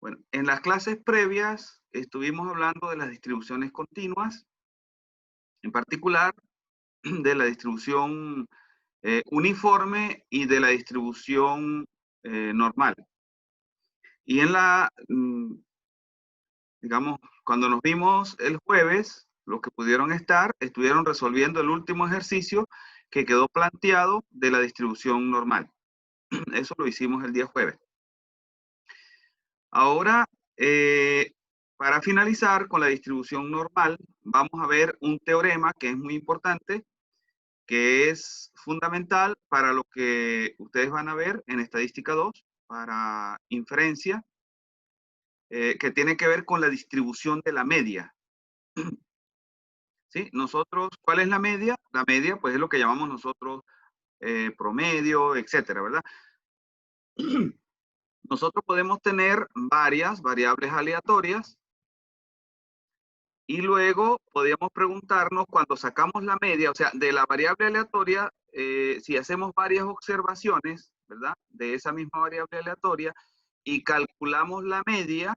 Bueno, en las clases previas estuvimos hablando de las distribuciones continuas, en particular de la distribución uniforme y de la distribución normal. Y digamos, cuando nos vimos el jueves, los que pudieron estar, estuvieron resolviendo el último ejercicio que quedó planteado de la distribución normal. Eso lo hicimos el día jueves. Ahora, eh, para finalizar con la distribución normal, vamos a ver un teorema que es muy importante, que es fundamental para lo que ustedes van a ver en Estadística 2, para inferencia, que tiene que ver con la distribución de la media. ¿Sí? Nosotros, ¿cuál es la media? La media, pues es lo que llamamos nosotros promedio, etcétera, ¿verdad? Nosotros podemos tener varias variables aleatorias y luego podríamos preguntarnos cuando sacamos la media, o sea, de la variable aleatoria, si hacemos varias observaciones, ¿verdad? De esa misma variable aleatoria y calculamos la media,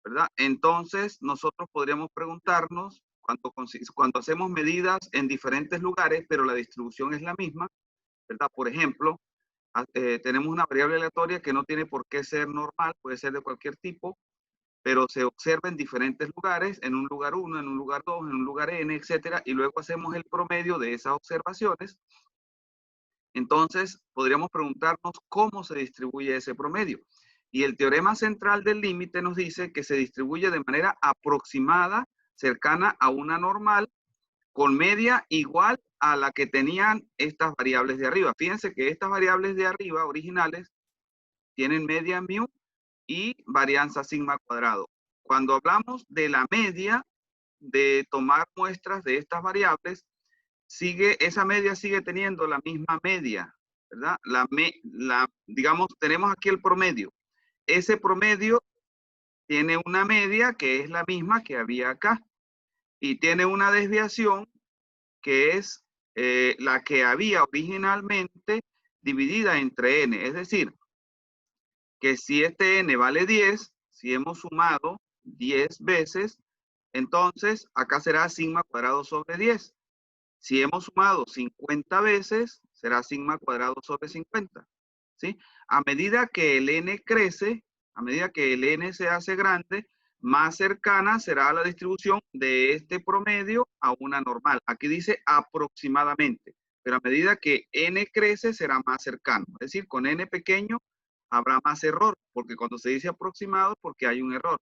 ¿verdad? Entonces nosotros podríamos preguntarnos cuando hacemos medidas en diferentes lugares, pero la distribución es la misma, ¿verdad? Por ejemplo, tenemos una variable aleatoria que no tiene por qué ser normal, puede ser de cualquier tipo, pero se observa en diferentes lugares, en un lugar 1, en un lugar 2, en un lugar n, etcétera, y luego hacemos el promedio de esas observaciones. Entonces, podríamos preguntarnos cómo se distribuye ese promedio. Y el teorema central del límite nos dice que se distribuye de manera aproximada, cercana a una normal, con media igual a la que tenían estas variables de arriba. Fíjense que estas variables de arriba, originales, tienen media mu y varianza sigma cuadrado. Cuando hablamos de la media, de tomar muestras de estas variables, esa media sigue teniendo la misma media, ¿verdad? Digamos, tenemos aquí el promedio. Ese promedio tiene una media que es la misma que había acá y tiene una desviación que es la que había originalmente dividida entre n. Es decir, que si este n vale 10, si hemos sumado 10 veces, entonces acá será sigma cuadrado sobre 10. Si hemos sumado 50 veces, será sigma cuadrado sobre 50. ¿Sí? A medida que el n crece, a medida que el n se hace grande, más cercana será la distribución de este promedio a una normal. Aquí dice aproximadamente, pero a medida que n crece será más cercano. Es decir, con n pequeño habrá más error, porque cuando se dice aproximado, porque hay un error.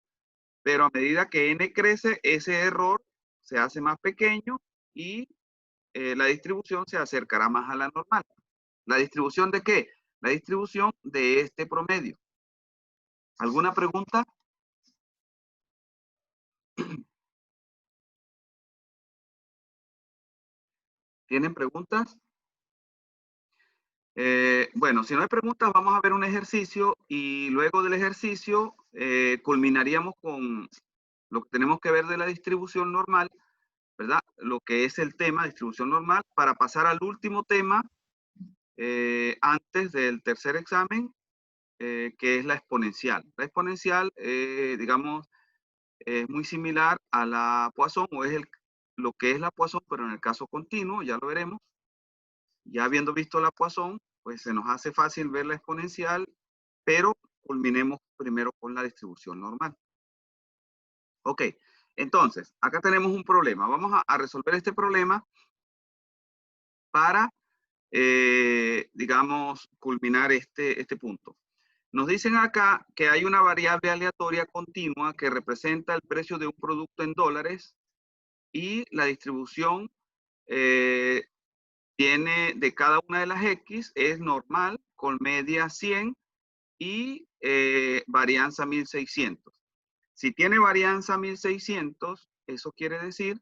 Pero a medida que n crece, ese error se hace más pequeño y la distribución se acercará más a la normal. ¿La distribución de qué? La distribución de este promedio. ¿Alguna pregunta? ¿Tienen preguntas? Bueno, si no hay preguntas, vamos a ver un ejercicio y luego del ejercicio culminaríamos con lo que tenemos que ver de la distribución normal, ¿verdad? Lo que es el tema, distribución normal, para pasar al último tema antes del tercer examen, que es la exponencial. La exponencial, digamos, es muy similar a la Poisson, o es lo que es la Poisson, pero en el caso continuo, ya lo veremos. Ya habiendo visto la Poisson, pues se nos hace fácil ver la exponencial, pero culminemos primero con la distribución normal. Ok, entonces, acá tenemos un problema. Vamos a resolver este problema para, digamos, culminar este punto. Nos dicen acá que hay una variable aleatoria continua que representa el precio de un producto en dólares y la distribución tiene de cada una de las X, es normal, con media 100 y varianza 1600. Si tiene varianza 1600, eso quiere decir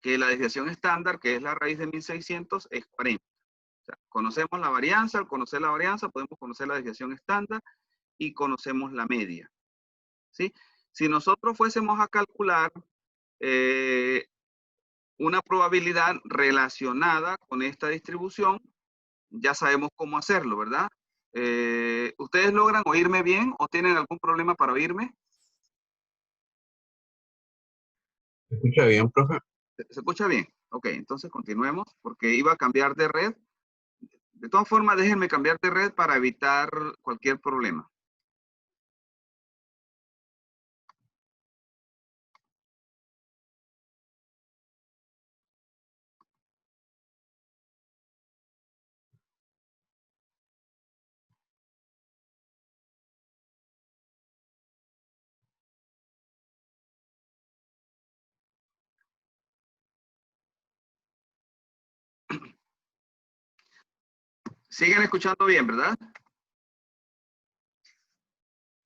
que la desviación estándar, que es la raíz de 1600, es 40. O sea, conocemos la varianza, al conocer la varianza podemos conocer la desviación estándar y conocemos la media. ¿Sí? Si nosotros fuésemos a calcular una probabilidad relacionada con esta distribución, ya sabemos cómo hacerlo, ¿verdad? Ustedes ¿Ustedes logran oírme bien o tienen algún problema para oírme? ¿Se escucha bien, profe? ¿Se escucha bien? Ok, entonces continuemos porque iba a cambiar de red. De todas formas, déjenme cambiar de red para evitar cualquier problema. ¿Siguen escuchando bien, verdad?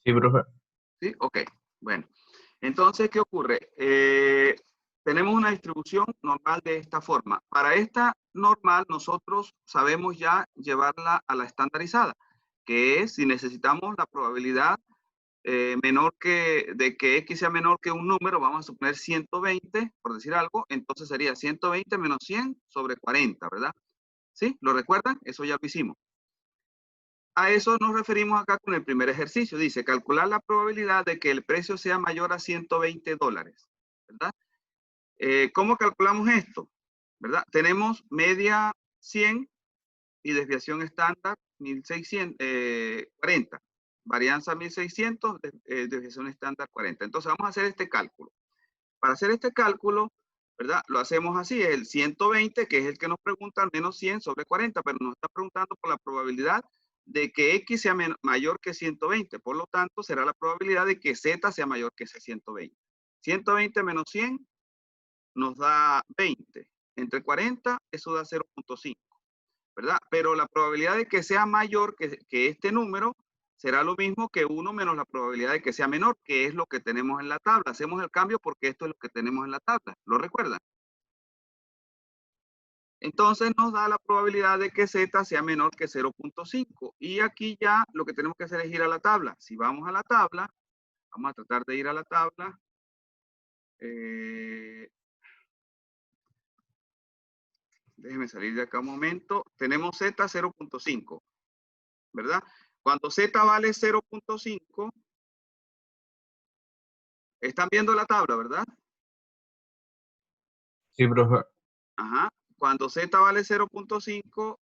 Sí, profe. Sí, ok. Bueno, entonces, ¿qué ocurre? Tenemos una distribución normal de esta forma. Para esta normal, nosotros sabemos ya llevarla a la estandarizada, que es si necesitamos la probabilidad de que X sea menor que un número, vamos a suponer 120, por decir algo, entonces sería 120 menos 100 sobre 40, ¿verdad? ¿Sí? ¿Lo recuerdan? Eso ya lo hicimos. A eso nos referimos acá con el primer ejercicio. Dice, calcular la probabilidad de que el precio sea mayor a $120, ¿verdad? ¿Cómo calculamos esto? ¿Verdad? Tenemos media 100 y desviación estándar 1640. Varianza 1600, desviación estándar 40. Entonces vamos a hacer este cálculo. Para hacer este cálculo, ¿verdad? Lo hacemos así, el 120, que es el que nos pregunta, menos 100 sobre 40, pero nos está preguntando por la probabilidad de que X sea mayor que 120. Por lo tanto, será la probabilidad de que Z sea mayor que ese 120. 120 menos 100 nos da 20. Entre 40, eso da 0.5, ¿verdad? Pero la probabilidad de que sea mayor que este número será lo mismo que 1 menos la probabilidad de que sea menor, que es lo que tenemos en la tabla. Hacemos el cambio porque esto es lo que tenemos en la tabla. ¿Lo recuerdan? Entonces nos da la probabilidad de que Z sea menor que 0.5. Y aquí ya lo que tenemos que hacer es ir a la tabla. Si vamos a la tabla, vamos a tratar de ir a la tabla. Déjenme salir de acá un momento. Tenemos Z 0.5, ¿verdad? Cuando Z vale 0.5, están viendo la tabla, ¿verdad? Sí, profe. Ajá. Cuando Z vale 0.5,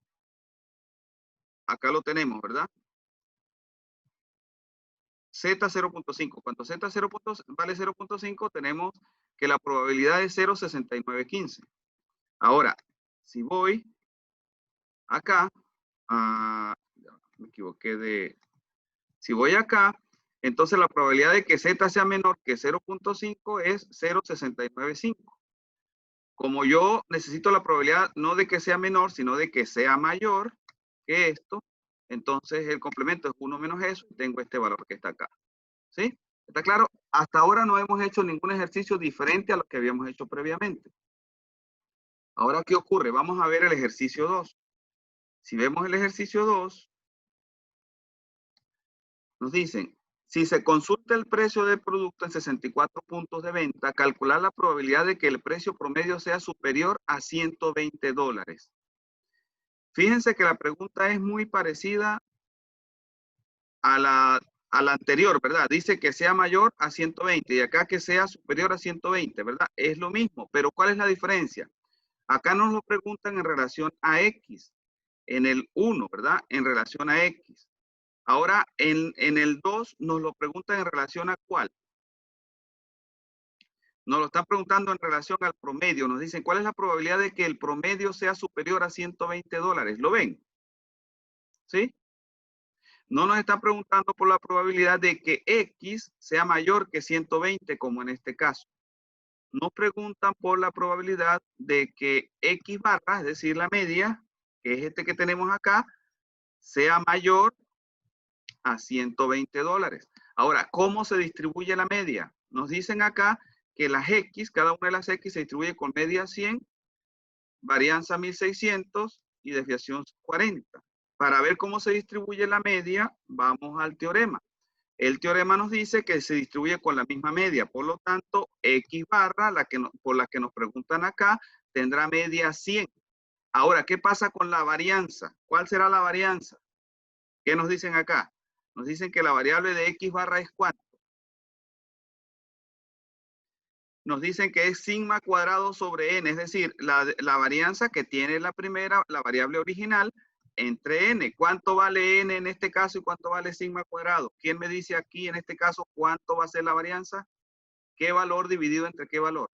acá lo tenemos, ¿verdad? Z 0.5. Cuando Z vale 0.5, tenemos que la probabilidad es 0.6915. Ahora, si voy acá, me equivoqué de... Si voy acá, entonces la probabilidad de que Z sea menor que 0.5 es 0.695. Como yo necesito la probabilidad no de que sea menor, sino de que sea mayor que esto, entonces el complemento es 1 menos eso, y tengo este valor que está acá. ¿Sí? ¿Está claro? Hasta ahora no hemos hecho ningún ejercicio diferente a lo que habíamos hecho previamente. Ahora, ¿qué ocurre? Vamos a ver el ejercicio 2. Si vemos el ejercicio 2, nos dicen, si se consulta el precio del producto en 64 puntos de venta, calcular la probabilidad de que el precio promedio sea superior a $120. Fíjense que la pregunta es muy parecida a la anterior, ¿verdad? Dice que sea mayor a 120 y acá que sea superior a 120, ¿verdad? Es lo mismo, pero ¿cuál es la diferencia? Acá nos lo preguntan en relación a X, en el 1, ¿verdad? En relación a X. Ahora, en el 2 nos lo preguntan en relación a ¿cuál? Nos lo están preguntando en relación al promedio. Nos dicen, ¿cuál es la probabilidad de que el promedio sea superior a $120? ¿Lo ven? ¿Sí? No nos están preguntando por la probabilidad de que X sea mayor que 120, como en este caso. Nos preguntan por la probabilidad de que X barra, es decir, la media, que es este que tenemos acá, sea mayor a $120. Ahora, ¿cómo se distribuye la media? Nos dicen acá que las X, cada una de las X se distribuye con media 100, varianza 1600 y desviación 40. Para ver cómo se distribuye la media, vamos al teorema. El teorema nos dice que se distribuye con la misma media, por lo tanto, X barra, por la que nos preguntan acá, tendrá media 100. Ahora, ¿qué pasa con la varianza? ¿Cuál será la varianza? ¿Qué nos dicen acá? Nos dicen que la variable de X barra es ¿cuánto? Nos dicen que es sigma cuadrado sobre n, es decir, la varianza que tiene la variable original, entre n. ¿Cuánto vale n en este caso y cuánto vale sigma cuadrado? ¿Quién me dice aquí en este caso cuánto va a ser la varianza? ¿Qué valor dividido entre qué valor?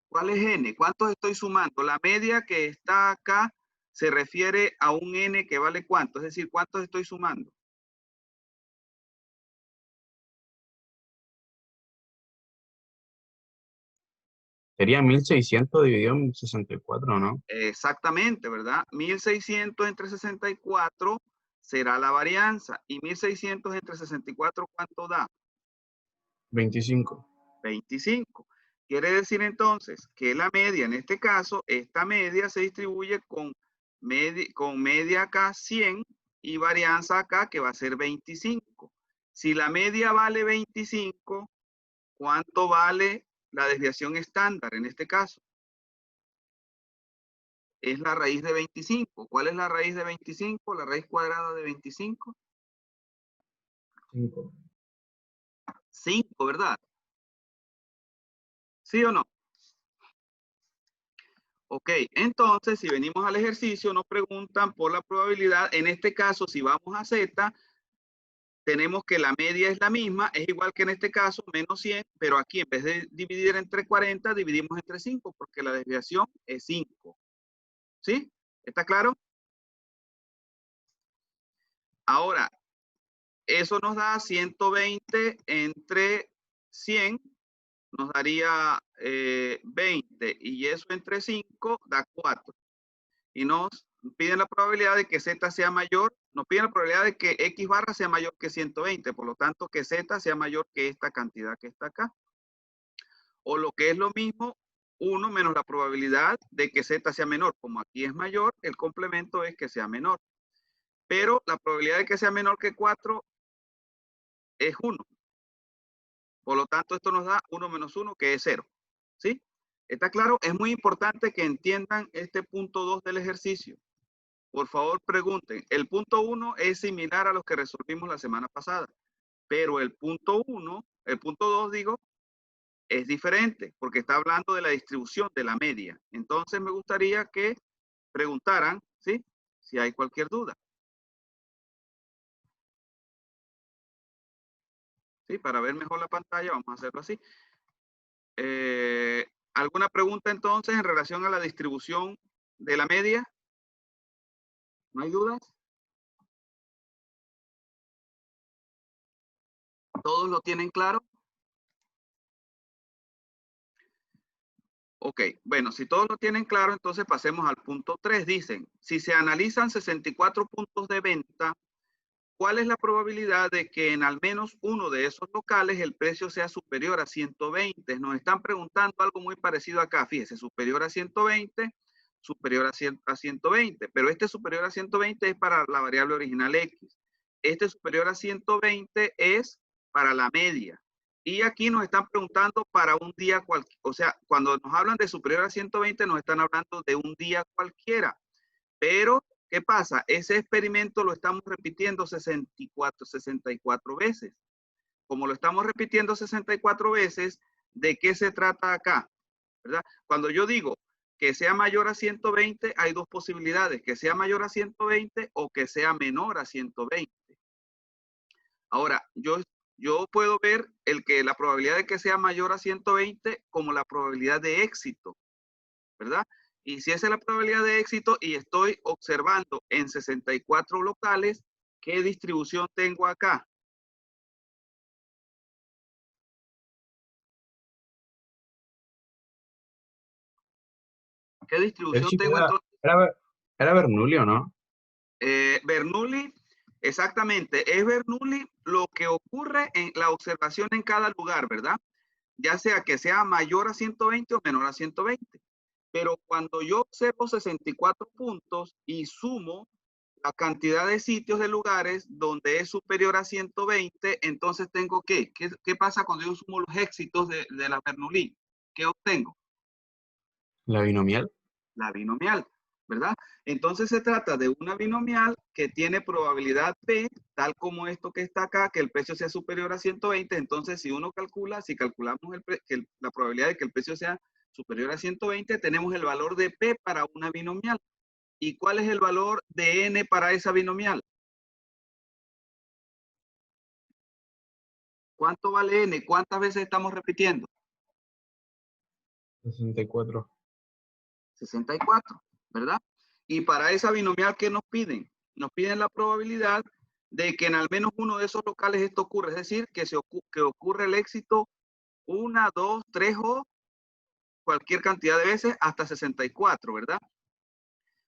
¿Cuál es n? ¿Cuántos estoy sumando? La media que está acá se refiere a un n que vale ¿cuánto? Es decir, ¿cuántos estoy sumando? Sería 1600 dividido en 64, ¿no? Exactamente, ¿verdad? 1600 entre 64 será la varianza. Y 1600 entre 64, ¿cuánto da? 25. 25. Quiere decir entonces que la media, en este caso, esta media se distribuye con media acá 100 y varianza acá que va a ser 25. Si la media vale 25, ¿cuánto vale la desviación estándar en este caso? Es la raíz de 25. ¿Cuál es la raíz de 25? La raíz cuadrada de 25. 5. 5, ¿verdad? ¿Sí o no? Ok, entonces si venimos al ejercicio nos preguntan por la probabilidad. En este caso, si vamos a Z, tenemos que la media es la misma, es igual que en este caso, menos 100, pero aquí en vez de dividir entre 40, dividimos entre 5, porque la desviación es 5. ¿Sí? ¿Está claro? Ahora, eso nos da 120 entre 100, nos daría 20, y eso entre 5 da 4. Y nos piden la probabilidad de que Z sea mayor, nos piden la probabilidad de que X barra sea mayor que 120, por lo tanto que Z sea mayor que esta cantidad que está acá. O lo que es lo mismo, 1 menos la probabilidad de que Z sea menor. Como aquí es mayor, el complemento es que sea menor. Pero la probabilidad de que sea menor que 4 es 1. Por lo tanto, esto nos da 1 menos 1, que es 0. ¿Sí? ¿Está claro? Es muy importante que entiendan este punto 2 del ejercicio. Por favor, pregunten. El punto 1 es similar a los que resolvimos la semana pasada, pero el punto 2, digo, es diferente porque está hablando de la distribución de la media. Entonces, me gustaría que preguntaran, ¿sí? Si hay cualquier duda. ¿Sí? Para ver mejor la pantalla, vamos a hacerlo así. ¿Alguna pregunta entonces en relación a la distribución de la media? ¿No hay dudas? ¿Todos lo tienen claro? Ok, bueno, si todos lo tienen claro, entonces pasemos al punto 3. Dicen, si se analizan 64 puntos de venta, ¿cuál es la probabilidad de que en al menos uno de esos locales el precio sea superior a 120? Nos están preguntando algo muy parecido acá. Fíjese, superior a 120, superior a 120. Pero este superior a 120 es para la variable original X. Este superior a 120 es para la media. Y aquí nos están preguntando para un día cualquiera. O sea, cuando nos hablan de superior a 120, nos están hablando de un día cualquiera. Pero, ¿qué pasa? Ese experimento lo estamos repitiendo 64 veces. Como lo estamos repitiendo 64 veces, ¿de qué se trata acá? ¿Verdad? Cuando yo digo que sea mayor a 120, hay dos posibilidades, que sea mayor a 120 o que sea menor a 120. Ahora, yo puedo ver la probabilidad de que sea mayor a 120 como la probabilidad de éxito, ¿verdad? Y si esa es la probabilidad de éxito y estoy observando en 64 locales, ¿qué distribución tengo acá? ¿Qué El distribución chip tengo entonces? era Bernoulli, ¿no? Bernoulli, exactamente, es Bernoulli lo que ocurre en la observación en cada lugar, ¿verdad? Ya sea que sea mayor a 120 o menor a 120. Pero cuando yo observo 64 puntos y sumo la cantidad de sitios de lugares donde es superior a 120, entonces tengo ¿qué pasa cuando yo sumo los éxitos de la Bernoulli? ¿Qué obtengo? La binomial. La binomial. ¿verdad? Entonces se trata de una binomial que tiene probabilidad P, tal como esto que está acá, que el precio sea superior a 120. Entonces, si uno calcula, si calculamos la probabilidad de que el precio sea superior a 120, tenemos el valor de P para una binomial. ¿Y cuál es el valor de N para esa binomial? ¿Cuánto vale N? ¿Cuántas veces estamos repitiendo? 64. 64, ¿verdad? Y para esa binomial, ¿qué nos piden? Nos piden la probabilidad de que en al menos uno de esos locales esto ocurre, es decir, que ocurre el éxito 1, 2, 3 o cualquier cantidad de veces hasta 64, ¿verdad?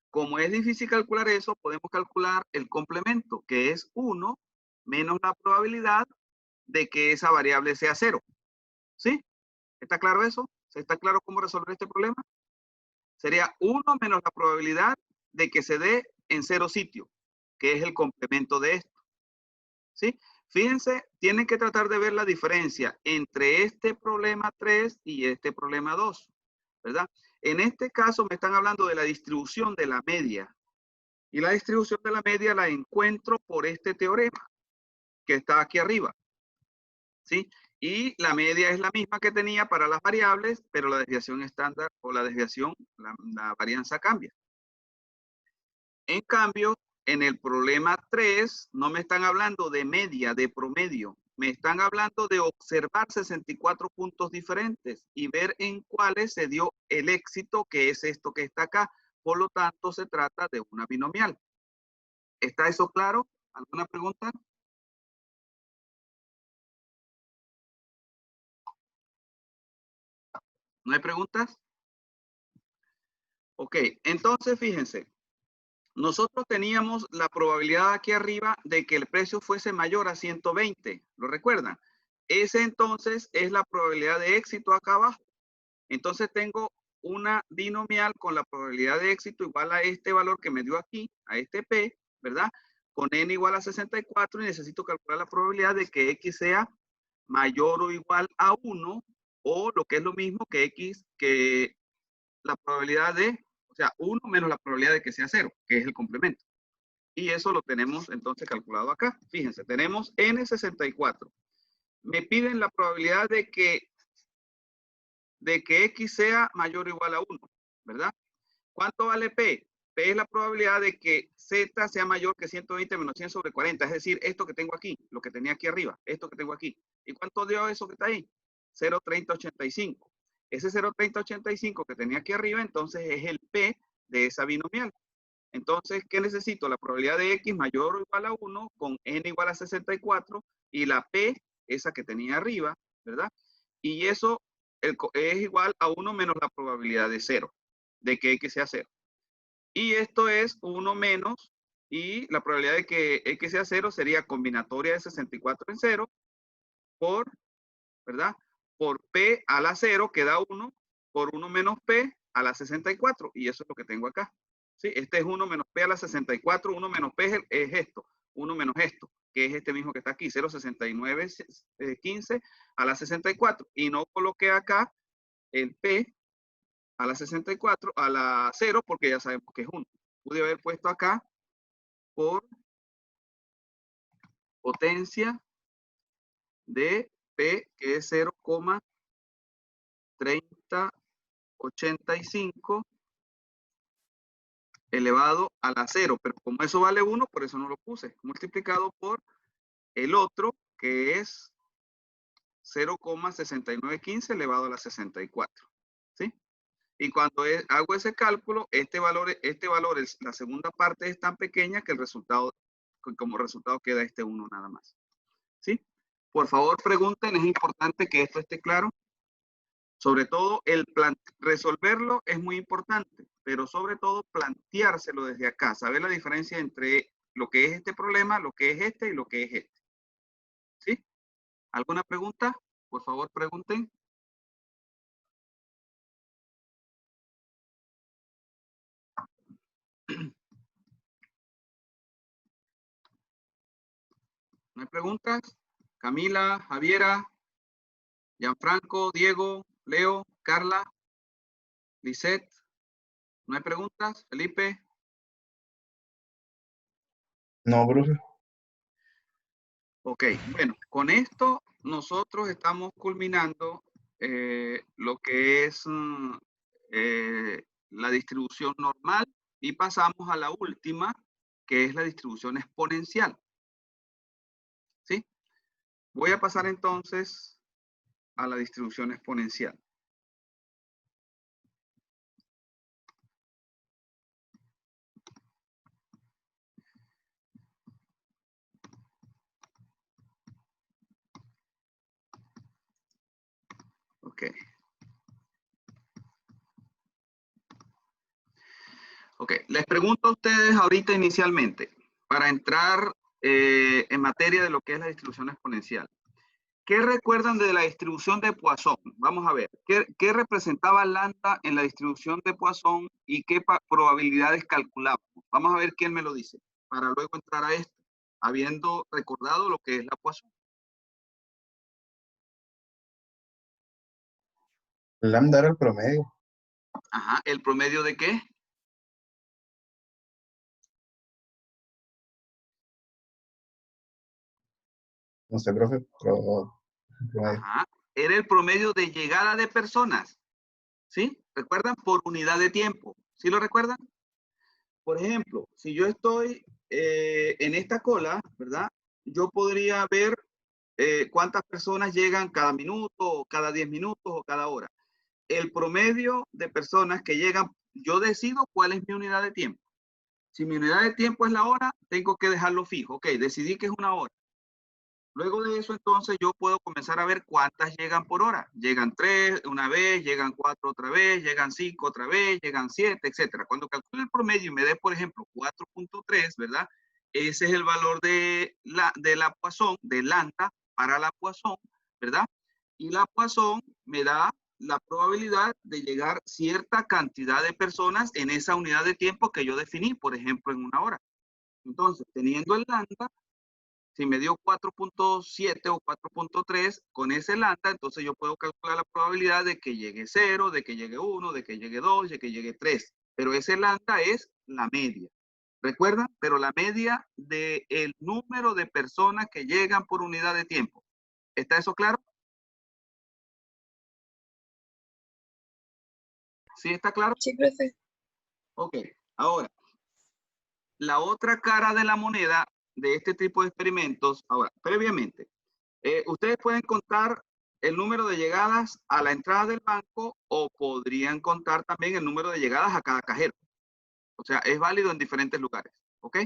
Como es difícil calcular eso, podemos calcular el complemento, que es 1 menos la probabilidad de que esa variable sea 0. ¿Sí? ¿Está claro eso? ¿Está claro cómo resolver este problema? Sería 1 menos la probabilidad de que se dé en 0 sitio, que es el complemento de esto. ¿Sí? Fíjense, tienen que tratar de ver la diferencia entre este problema 3 y este problema 2, ¿verdad? En este caso me están hablando de la distribución de la media. Y la distribución de la media la encuentro por este teorema que está aquí arriba. ¿Sí? Y la media es la misma que tenía para las variables, pero la desviación estándar o la desviación, la varianza cambia. En cambio, en el problema 3, no me están hablando de media, de promedio. Me están hablando de observar 64 puntos diferentes y ver en cuáles se dio el éxito, que es esto que está acá. Por lo tanto, se trata de una binomial. ¿Está eso claro? ¿Alguna pregunta? ¿No hay preguntas? Ok, entonces fíjense. Nosotros teníamos la probabilidad aquí arriba de que el precio fuese mayor a 120. ¿Lo recuerdan? Ese entonces es la probabilidad de éxito acá abajo. Entonces tengo una binomial con la probabilidad de éxito igual a este valor que me dio aquí, a este P, ¿verdad? Con N igual a 64 y necesito calcular la probabilidad de que X sea mayor o igual a 1 o lo que es lo mismo que X, que la probabilidad de, o sea, 1 menos la probabilidad de que sea 0, que es el complemento. Y eso lo tenemos entonces calculado acá. Fíjense, tenemos N64. Me piden la probabilidad de que X sea mayor o igual a 1, ¿verdad? ¿Cuánto vale P? P es la probabilidad de que Z sea mayor que 120 menos 100 sobre 40, es decir, esto que tengo aquí, lo que tenía aquí arriba, esto que tengo aquí. ¿Y cuánto dio eso que está ahí? 0,3085. Ese 0,3085 que tenía aquí arriba, entonces es el P de esa binomial. Entonces, ¿qué necesito? La probabilidad de X mayor o igual a 1 con N igual a 64 y la P, esa que tenía arriba, ¿verdad? Y eso es igual a 1 menos la probabilidad de 0, de que X sea 0. Y esto es 1 menos, y la probabilidad de que X sea 0 sería combinatoria de 64 en 0 por, ¿verdad? Por P a la 0, que da 1, por 1 menos P a la 64. Y eso es lo que tengo acá. ¿Sí? Este es 1 menos P a la 64. 1 menos P es esto. 1 menos esto, que es este mismo que está aquí. 0,6915 a la 64. Y no coloqué acá el P a la 64, a la 0, porque ya sabemos que es 1. Pude haber puesto acá por potencia de P, que es 0,3085 elevado a la 0, pero como eso vale 1, por eso no lo puse, multiplicado por el otro, que es 0,6915 elevado a la 64, ¿sí? Y cuando hago ese cálculo, este valor, la segunda parte es tan pequeña que el resultado, como resultado queda este 1 nada más, ¿sí? Por favor, pregunten, es importante que esto esté claro. Sobre todo, resolverlo es muy importante, pero sobre todo planteárselo desde acá, saber la diferencia entre lo que es este problema, lo que es este y lo que es este. ¿Sí? ¿Alguna pregunta? Por favor, pregunten. ¿No hay preguntas? Camila, Javiera, Gianfranco, Diego, Leo, Carla, Lisette. ¿No hay preguntas, Felipe? No, profe. Ok, bueno, con esto nosotros estamos culminando lo que es la distribución normal y pasamos a la última, que es la distribución exponencial. ¿Sí? Voy a pasar entonces a la distribución exponencial. Ok. Ok, les pregunto a ustedes ahorita inicialmente, para entrar en materia de lo que es la distribución exponencial. ¿Qué recuerdan de la distribución de Poisson? Vamos a ver, ¿qué representaba lambda en la distribución de Poisson y qué probabilidades calculábamos? Vamos a ver quién me lo dice, para luego entrar a esto, habiendo recordado lo que es la Poisson. Lambda era el promedio. Ajá, ¿el promedio de qué? No sé, profe, pero el promedio. Ajá, era el promedio de llegada de personas, ¿sí? ¿Recuerdan? Por unidad de tiempo, ¿sí lo recuerdan? Por ejemplo, si yo estoy en esta cola, ¿verdad? Yo podría ver cuántas personas llegan cada minuto, o cada 10 minutos o cada hora. El promedio de personas que llegan, yo decido cuál es mi unidad de tiempo. Si mi unidad de tiempo es la hora, tengo que dejarlo fijo. Ok, decidí que es una hora. Luego de eso, entonces, yo puedo comenzar a ver cuántas llegan por hora. Llegan 3 una vez, llegan 4 otra vez, llegan 5 otra vez, llegan 7, etcétera. Cuando calcule el promedio y me dé, por ejemplo, 4.3, ¿verdad? Ese es el valor de la Poisson, de lambda para la Poisson, ¿verdad? Y la Poisson me da la probabilidad de llegar cierta cantidad de personas en esa unidad de tiempo que yo definí, por ejemplo, en una hora. Entonces, teniendo el lambda, si me dio 4.7 o 4.3 con ese lambda, entonces yo puedo calcular la probabilidad de que llegue 0, de que llegue 1, de que llegue 2, de que llegue 3. Pero ese lambda es la media. ¿Recuerdan? Pero la media del número de personas que llegan por unidad de tiempo. ¿Está eso claro? ¿Sí está claro? Sí, profe. Ok. Ahora, la otra cara de la moneda de este tipo de experimentos, ahora, previamente, ustedes pueden contar el número de llegadas a la entrada del banco o podrían contar también el número de llegadas a cada cajero. O sea, es válido en diferentes lugares, ¿ok?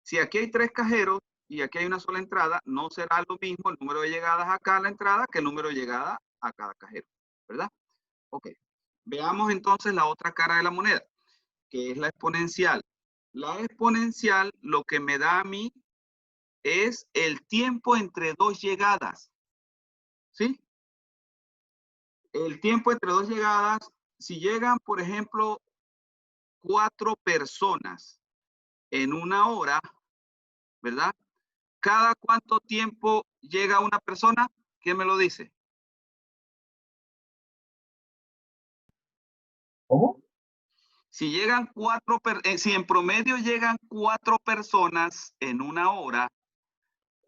Si aquí hay 3 cajeros y aquí hay una sola entrada, no será lo mismo el número de llegadas acá a la entrada que el número de llegadas a cada cajero, ¿verdad? Ok. Veamos entonces la otra cara de la moneda, que es la exponencial. La exponencial lo que me da a mí es el tiempo entre 2 llegadas, ¿sí? El tiempo entre 2 llegadas, si llegan, por ejemplo, 4 personas en una hora, ¿verdad? ¿Cada cuánto tiempo llega una persona? ¿Quién me lo dice? ¿Cómo? Si llegan si en promedio llegan 4 personas en una hora,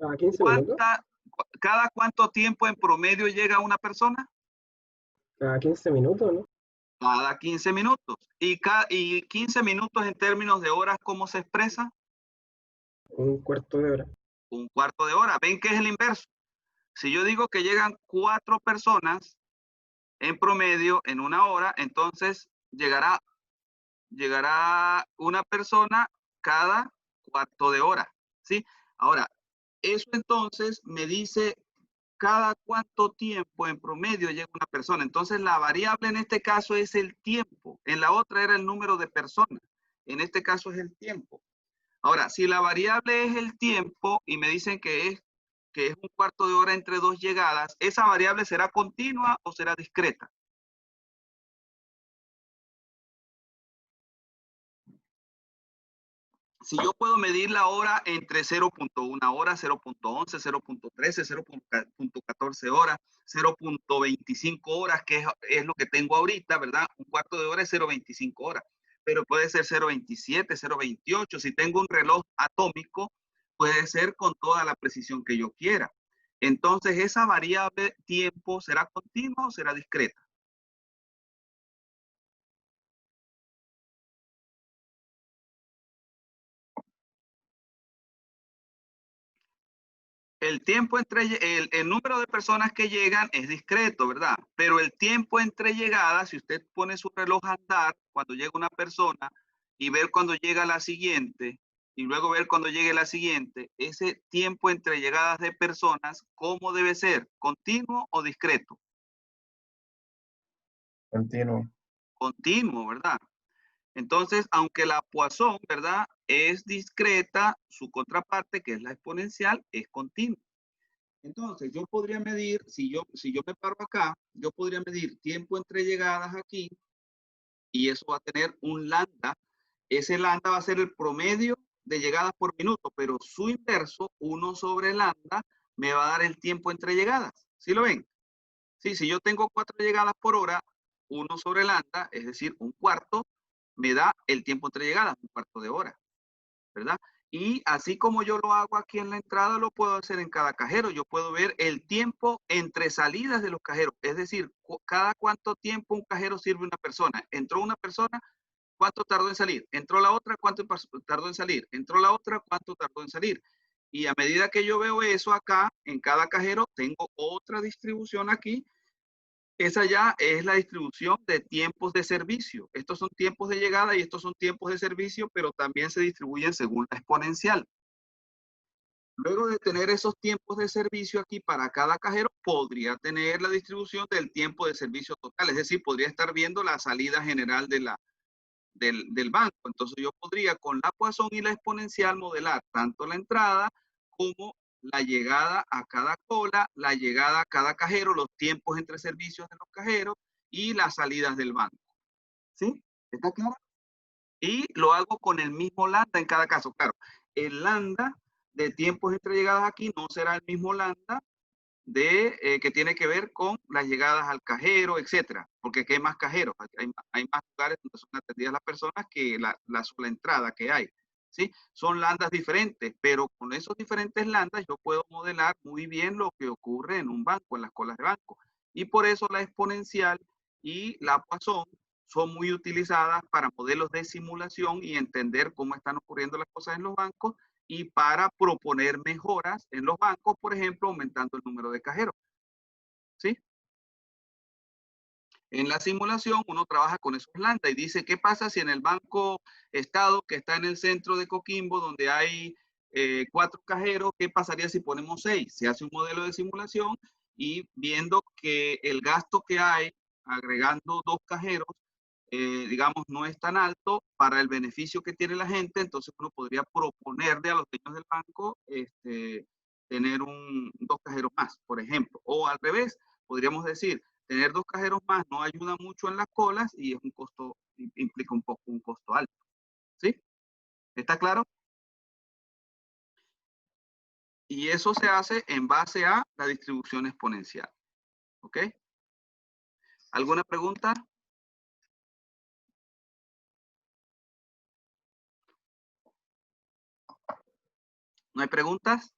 ¿A 15 minutos? ¿cada cuánto tiempo en promedio llega una persona? A 15 minutos, ¿no? Cada 15 minutos. Y 15 minutos en términos de horas, ¿cómo se expresa? Un cuarto de hora. Un cuarto de hora. ¿Ven que es el inverso? Si yo digo que llegan 4 personas en promedio en una hora, entonces llegará una persona cada cuarto de hora, ¿sí? Ahora, eso entonces me dice cada cuánto tiempo en promedio llega una persona. Entonces, la variable en este caso es el tiempo. En la otra era el número de personas. En este caso es el tiempo. Ahora, si la variable es el tiempo y me dicen que es un cuarto de hora entre 2 llegadas, ¿esa variable será continua o será discreta? Si yo puedo medir la hora entre 0.1 hora, 0.11, 0.13, 0.14 horas, 0.25 horas, que es lo que tengo ahorita, ¿verdad? Un cuarto de hora es 0.25 horas. pero puede ser 0.27, 0.28. Si tengo un reloj atómico, puede ser con toda la precisión que yo quiera. Entonces, esa variable tiempo, ¿será continua o será discreta? El tiempo entre el número de personas que llegan es discreto, ¿verdad? Pero el tiempo entre llegadas, si usted pone su reloj a andar cuando llega una persona y ver cuando llega la siguiente y luego ver cuando llegue la siguiente, ese tiempo entre llegadas de personas, ¿cómo debe ser? ¿Continuo o discreto? Continuo. Continuo, ¿verdad? Entonces, aunque la Poisson, ¿verdad? Es discreta, su contraparte, que es la exponencial, es continua. Entonces, yo podría medir, si yo me paro acá, yo podría medir tiempo entre llegadas aquí y eso va a tener un lambda. Ese lambda va a ser el promedio de llegadas por minuto, pero su inverso, 1 sobre lambda, me va a dar el tiempo entre llegadas. ¿Sí lo ven? Sí, si yo tengo 4 llegadas por hora, 1 sobre lambda, es decir, un cuarto, me da el tiempo entre llegadas, un cuarto de hora, ¿verdad? Y así como yo lo hago aquí en la entrada, lo puedo hacer en cada cajero. Yo puedo ver el tiempo entre salidas de los cajeros. Es decir, cada cuánto tiempo un cajero sirve a una persona. Entró una persona, ¿cuánto tardó en salir? Entró la otra, ¿cuánto tardó en salir? Entró la otra, ¿cuánto tardó en salir? Y a medida que yo veo eso acá, en cada cajero, tengo otra distribución aquí. Esa ya es la distribución de tiempos de servicio. Estos son tiempos de llegada y estos son tiempos de servicio, pero también se distribuyen según la exponencial. Luego de tener esos tiempos de servicio aquí para cada cajero, podría tener la distribución del tiempo de servicio total. Es decir, podría estar viendo la salida general del banco. Entonces yo podría con la Poisson y la exponencial modelar tanto la entrada como la llegada a cada cola, la llegada a cada cajero, los tiempos entre servicios de los cajeros y las salidas del banco. ¿Sí? ¿Está claro? Y lo hago con el mismo lambda en cada caso. Claro, el lambda de tiempos entre llegadas aquí no será el mismo lambda que tiene que ver con las llegadas al cajero, etcétera, porque aquí hay más cajeros, hay más lugares donde son atendidas las personas que la sola entrada que hay, ¿sí? Son lambdas diferentes, pero con esos diferentes lambdas yo puedo modelar muy bien lo que ocurre en un banco, en las colas de banco, y por eso la exponencial y la Poisson son muy utilizadas para modelos de simulación y entender cómo están ocurriendo las cosas en los bancos y para proponer mejoras en los bancos, por ejemplo, aumentando el número de cajeros. ¿Sí? En la simulación uno trabaja con esos lambda y dice, ¿qué pasa si en el Banco Estado, que está en el centro de Coquimbo, donde hay 4 cajeros, qué pasaría si ponemos 6? Se hace un modelo de simulación y viendo que el gasto que hay agregando 2 cajeros, digamos, no es tan alto para el beneficio que tiene la gente, entonces uno podría proponerle a los dueños del banco tener 2 cajeros más, por ejemplo. O al revés, podríamos decir, tener 2 cajeros más no ayuda mucho en las colas y es un costo, implica un poco un costo alto. ¿Sí? ¿Está claro? Y eso se hace en base a la distribución exponencial. ¿Ok? ¿Alguna pregunta? ¿No hay preguntas?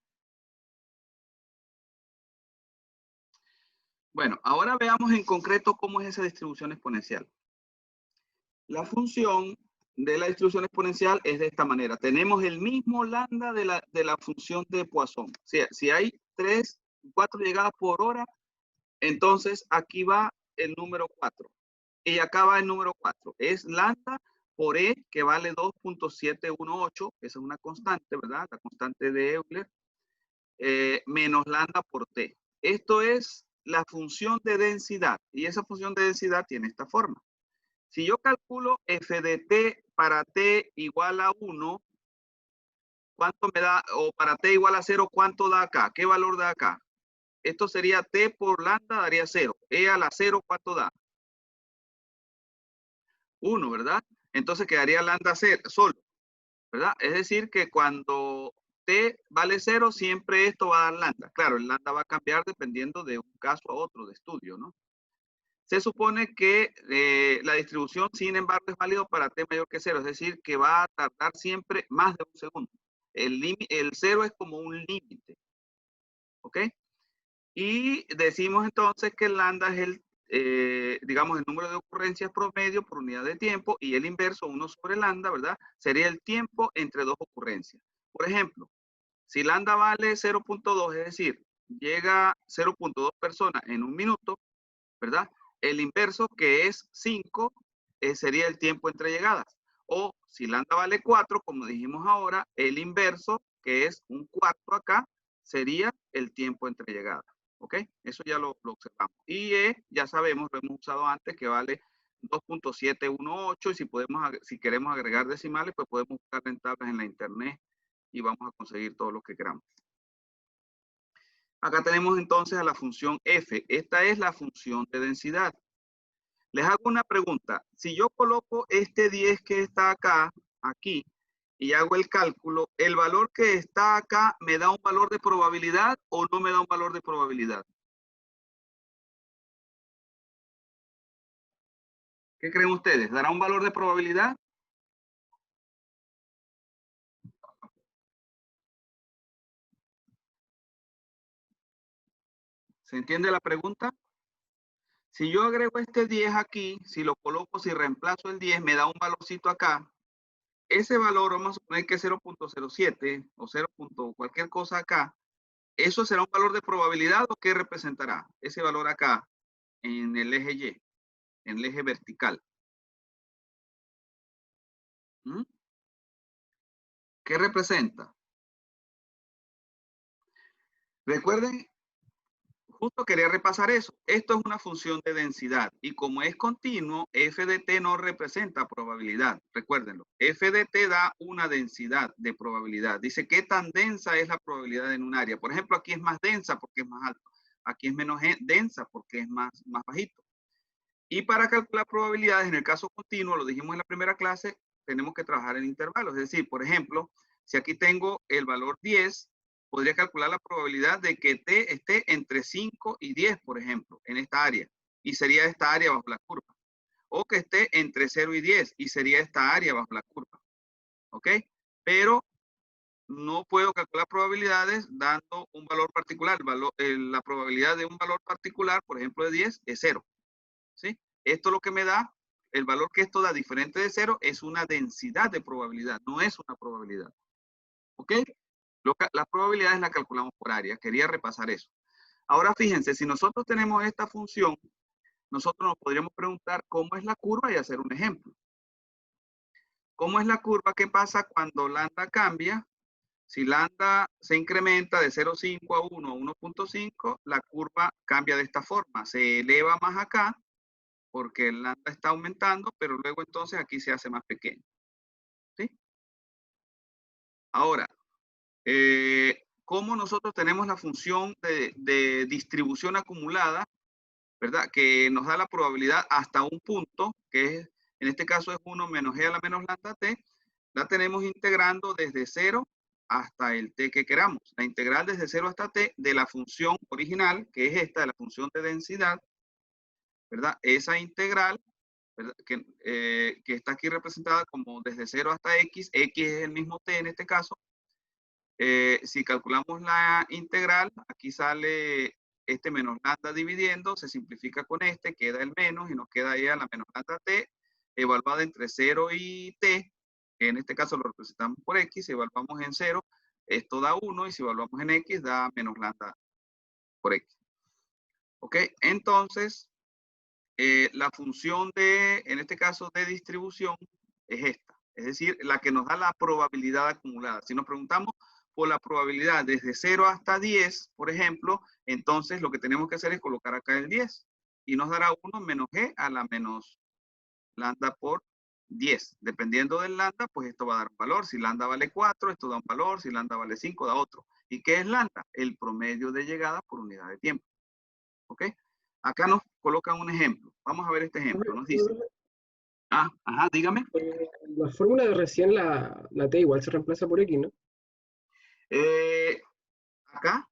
Bueno, ahora veamos en concreto cómo es esa distribución exponencial. La función de la distribución exponencial es de esta manera. Tenemos el mismo lambda de la función de Poisson. O sea, si hay 4 llegadas por hora, entonces aquí va el número 4. Y acá va el número 4. Es lambda por E, que vale 2.718. Esa es una constante, ¿verdad? La constante de Euler. Menos lambda por T. Esto es la función de densidad. Y esa función de densidad tiene esta forma. Si yo calculo f de t para t igual a 1, ¿cuánto me da? O para t igual a 0, ¿cuánto da acá? ¿Qué valor da acá? Esto sería t por lambda, daría 0. E a la 0, ¿cuánto da? 1, ¿verdad? Entonces quedaría lambda solo, ¿verdad? Es decir, que cuando t vale 0, siempre esto va a dar lambda. Claro, el lambda va a cambiar dependiendo de un caso a otro de estudio, ¿no? Se supone que la distribución, sin embargo, es válido para t mayor que 0, es decir, que va a tardar siempre más de un segundo. El 0 es como un límite, ¿ok? Y decimos entonces que el lambda es digamos, el número de ocurrencias promedio por unidad de tiempo, y el inverso, 1 sobre lambda, ¿verdad? Sería el tiempo entre dos ocurrencias. Por ejemplo, si lambda vale 0.2, es decir, llega 0.2 personas en un minuto, ¿verdad? El inverso, que es 5, sería el tiempo entre llegadas. O si lambda vale 4, como dijimos ahora, el inverso, que es un cuarto acá, sería el tiempo entre llegadas. ¿Ok? Eso ya lo observamos. Y ya sabemos, lo hemos usado antes, que vale 2.718, y si queremos agregar decimales, pues podemos buscar en tablas en la internet y vamos a conseguir todo lo que queramos. Acá tenemos entonces a la función f. Esta es la función de densidad. Les hago una pregunta. Si yo coloco este 10 que está acá, aquí, y hago el cálculo, ¿el valor que está acá me da un valor de probabilidad o no me da un valor de probabilidad? ¿Qué creen ustedes? ¿Dará un valor de probabilidad? ¿Se entiende la pregunta? Si yo agrego este 10 aquí, si lo coloco, si reemplazo el 10, me da un valorcito acá. Ese valor, vamos a suponer que es 0.07 o 0. Cualquier cosa acá. ¿Eso será un valor de probabilidad o qué representará ese valor acá en el eje Y, en el eje vertical? ¿Mm? ¿Qué representa? Recuerden, justo quería repasar eso. Esto es una función de densidad y como es continuo, f de t no representa probabilidad. Recuérdenlo. F de t da una densidad de probabilidad. Dice qué tan densa es la probabilidad en un área. Por ejemplo, aquí es más densa porque es más alto. Aquí es menos densa porque es más bajito. Y para calcular probabilidades, en el caso continuo, lo dijimos en la primera clase, tenemos que trabajar en intervalos. Es decir, por ejemplo, si aquí tengo el valor 10, podría calcular la probabilidad de que t esté entre 5 y 10, por ejemplo, en esta área. Y sería esta área bajo la curva. O que esté entre 0 y 10 y sería esta área bajo la curva. ¿Ok? Pero no puedo calcular probabilidades dando un valor particular. La probabilidad de un valor particular, por ejemplo, de 10, es 0. ¿Sí? Esto lo que me da, el valor que esto da diferente de 0 es una densidad de probabilidad, no es una probabilidad. ¿Ok? Las probabilidades las calculamos por área. Quería repasar eso. Ahora fíjense, si nosotros tenemos esta función, nosotros nos podríamos preguntar cómo es la curva y hacer un ejemplo. ¿Cómo es la curva? ¿Qué pasa cuando lambda cambia? Si lambda se incrementa de 0.5 a 1 a 1.5, la curva cambia de esta forma. Se eleva más acá porque el lambda está aumentando, pero luego entonces aquí se hace más pequeño. ¿Sí? Ahora, ¿cómo nosotros tenemos la función de distribución acumulada, ¿verdad? Que nos da la probabilidad hasta un punto, que es, en este caso es 1 menos g a la menos lambda t, la tenemos integrando desde 0 hasta el t que queramos. La integral desde 0 hasta t de la función original, que es esta, de la función de densidad, ¿verdad? Esa integral, ¿verdad? Que está aquí representada como desde 0 hasta x, x es el mismo t en este caso. Si calculamos la integral, aquí sale este menos lambda dividiendo, se simplifica con este, queda el menos y nos queda ahí a la menos lambda t, evaluada entre 0 y t, que en este caso lo representamos por x, si evaluamos en 0, esto da 1, y si evaluamos en x, da menos lambda por x. ¿Ok? Entonces, la función en este caso, de distribución es esta. Es decir, la que nos da la probabilidad acumulada. Si nos preguntamos por la probabilidad desde 0 hasta 10, por ejemplo, entonces lo que tenemos que hacer es colocar acá el 10. Y nos dará 1 menos g a la menos lambda por 10. Dependiendo del lambda, pues esto va a dar un valor. Si lambda vale 4, esto da un valor. Si lambda vale 5, da otro. ¿Y qué es lambda? El promedio de llegada por unidad de tiempo. ¿Ok? Acá nos colocan un ejemplo. Vamos a ver este ejemplo. Nos dice. Ajá, dígame. La fórmula de recién, la t igual se reemplaza por x, ¿no? Acá.